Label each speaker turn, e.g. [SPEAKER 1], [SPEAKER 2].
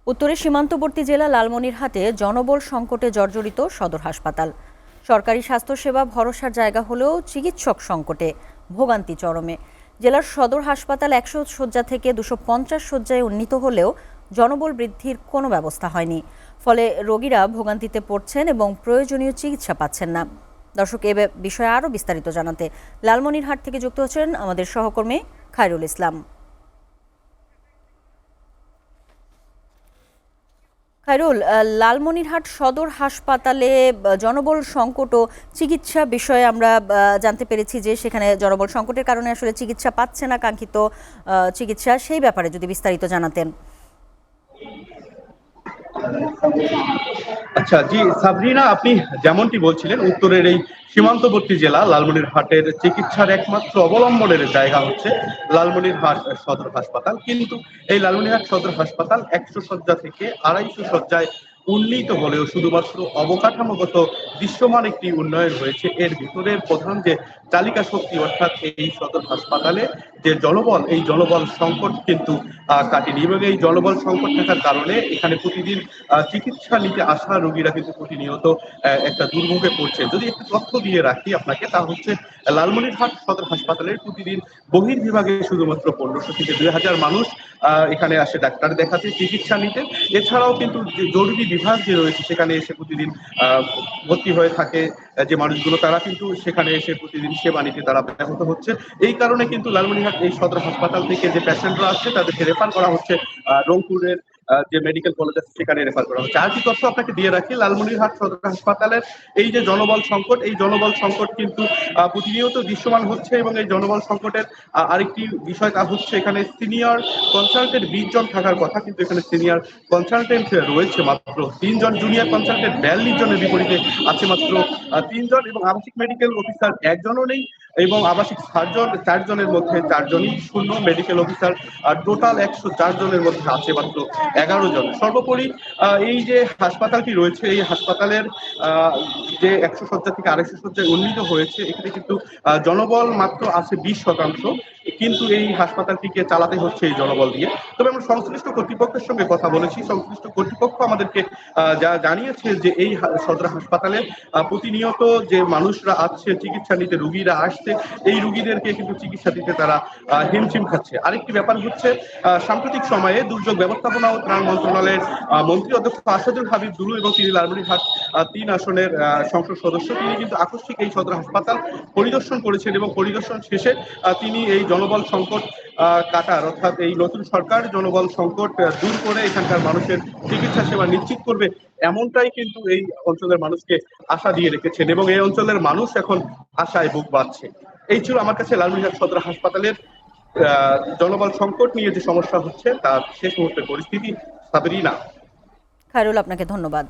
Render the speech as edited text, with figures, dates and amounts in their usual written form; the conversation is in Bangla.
[SPEAKER 1] উত্তরের সীমান্তবর্তী জেলা লালমনিরহাটে জনবল সংকটে জর্জরিত সদর হাসপাতাল। সরকারি স্বাস্থ্যসেবা ভরসার জায়গা হলেও চিকিৎসক সংকটে ভোগান্তি চরমে। জেলার সদর হাসপাতাল ১০০ শয্যা থেকে ২৫০ শয্যায় উন্নীত হলেও জনবল বৃদ্ধির কোনো ব্যবস্থা হয়নি। ফলে রোগীরা ভোগান্তিতে পড়ছেন এবং প্রয়োজনীয় চিকিৎসা পাচ্ছেন না। দর্শক, এ বিষয়ে আরও বিস্তারিত জানাতে লালমনিরহাট থেকে যুক্ত হচ্ছেন আমাদের সহকর্মী খায়রুল ইসলাম। খায়রুল, লালমনিরহাট সদর হাসপাতালে জনবল সংকট ও চিকিৎসা বিষয়ে আমরা জানতে পেরেছি যে সেখানে জনবল সংকটের কারণে আসলে চিকিৎসা পাচ্ছে না কাঙ্ক্ষিত চিকিৎসা, সেই ব্যাপারে যদি বিস্তারিত জানাতেন।
[SPEAKER 2] আচ্ছা, জি সাবরিনা, আপনি যেমনটি বলছিলেন, উত্তরের এই সীমান্তবর্তী জেলা লালমনিরহাটের চিকিৎসার একমাত্র অবলম্বনের জায়গা হচ্ছে লালমনিরহাট সদর হাসপাতাল। কিন্তু এই লালমনিরহাট সদর হাসপাতাল ১০০ শয্যা থেকে ২৫০ শয্যায় উন্নীত হলেও শুধুমাত্র অবকাঠামোগত দৃশ্যমান একটি উন্নয়ন হয়েছে। এর ভিতরে প্রধান যে চালিকা শক্তি, অর্থাৎ এই সদর হাসপাতালে যে জনবল, এই জনবল সংকট কিন্তু কাটেনি। এবং এই জনবল সংকট থাকার কারণে এখানে প্রতিদিন চিকিৎসা নিতে আসা রোগীরা কিন্তু প্রতিনিয়ত একটা দুর্ভোগে পড়ছে। যদি একটু তথ্য দিয়ে রাখি আপনাকে, তা হচ্ছে লালমনিরহাট সদর হাসপাতালের প্রতিদিন বহির্বিভাগে শুধুমাত্র ১৫০০ থেকে ২০০০ মানুষ এখানে আসে ডাক্তার দেখাতে, চিকিৎসা নিতে। এছাড়াও কিন্তু জরুরি বিভাগ যে রয়েছে সেখানে এসে প্রতিদিন ভর্তি হয়ে থাকে যে মানুষগুলো, তারা কিন্তু সেখানে এসে প্রতিদিন সেবা নিতে তারা ব্যাহত হচ্ছে। এই কারণে কিন্তু লালমনিরহাট এই সদর হাসপাতাল থেকে যে পেশেন্টরা আসছে তাদেরকে রেফার করা হচ্ছে রংপুরের যে মেডিকেল কলেজ আছে সেখানে রেফার করা হচ্ছে। আর কি তথ্য আপনাকে দিয়ে রাখি, লালমনিরহাট সদর হাসপাতালের এই যে জনবল সংকট, এই জনবল সংকট কিন্তু প্রতিনিয়ত দৃশ্যমান হচ্ছে। এবং এই জনবল সংকটের আরেকটি বিষয়, তা হচ্ছে এখানে সিনিয়র কনসালটেন্ট ২০ জন থাকার কথা, কিন্তু এখানে সিনিয়র কনসালটেন্ট রয়েছে মাত্র ৩ জন, জুনিয়র কনসালটেন্ট ৪২ জনের বিপরীতে আছে মাত্র ৩ জন, এবং আবাসিক মেডিকেল অফিসার একজনও নেই, এবং আবাসিক সার্জন ৪ জনের মধ্যে ৪ জনই শূন্য। মেডিকেল অফিসার টোটাল ১০৪ জনের মধ্যে আছে মাত্র ১১ জন। সর্বোপরি এই যে হাসপাতালটি রয়েছে, এই হাসপাতালের যে ১০০ শয্যা থেকে ২৫০ শয্যায় উন্নীত হয়েছে, এখানে কিন্তু জনবল মাত্র আছে ২০%, কিন্তু এই হাসপাতালটিকে চালাতে হচ্ছে এই জনবল দিয়ে। তবে আমরা সংশ্লিষ্ট কর্তৃপক্ষের সঙ্গে কথা বলেছি, সংশ্লিষ্ট কর্তৃপক্ষ আমাদেরকে যা জানিয়েছে যে এই সদর হাসপাতালে প্রতিনিয়ত যে মানুষরা আসছে চিকিৎসা নিতে, রুগীরা আসছে, এই রুগীদেরকে কিন্তু চিকিৎসা দিতে তারা হিমশিম খাচ্ছে। আরেকটি ব্যাপার হচ্ছে, সাম্প্রতিক সময়ে দুর্যোগ ব্যবস্থাপনা ও ত্রাণ মন্ত্রণালয়ের মন্ত্রী অধ্যক্ষ আসাদুল হাবিব দুলু, এবং তিনি লালমনিরহাট ৩ আসনের সংসদ সদস্য, তিনি কিন্তু আকস্মিক এই সদর হাসপাতাল পরিদর্শন করেছেন, এবং পরিদর্শন শেষে তিনি এই জনবল সংকট কাটার, অর্থাৎ এই নতুন সরকার জনবল সংকট দূর করে এখানকার মানুষের চিকিৎসা সেবা নিশ্চিত করবে, এমনটাই কিন্তু এই অঞ্চলের মানুষকে আশা দিয়ে রেখেছেন, এবং এই অঞ্চলের মানুষ এখন আশায় বুক বাঁধছে। এই ছিল আমার কাছে লালমনিরহাট সদর হাসপাতালের জনবল সংকট নিয়ে যে সমস্যা হচ্ছে তার শেষ মুহূর্তের পরিস্থিতি। সাবরিনা।
[SPEAKER 1] খায়রুল, আপনাকে ধন্যবাদ।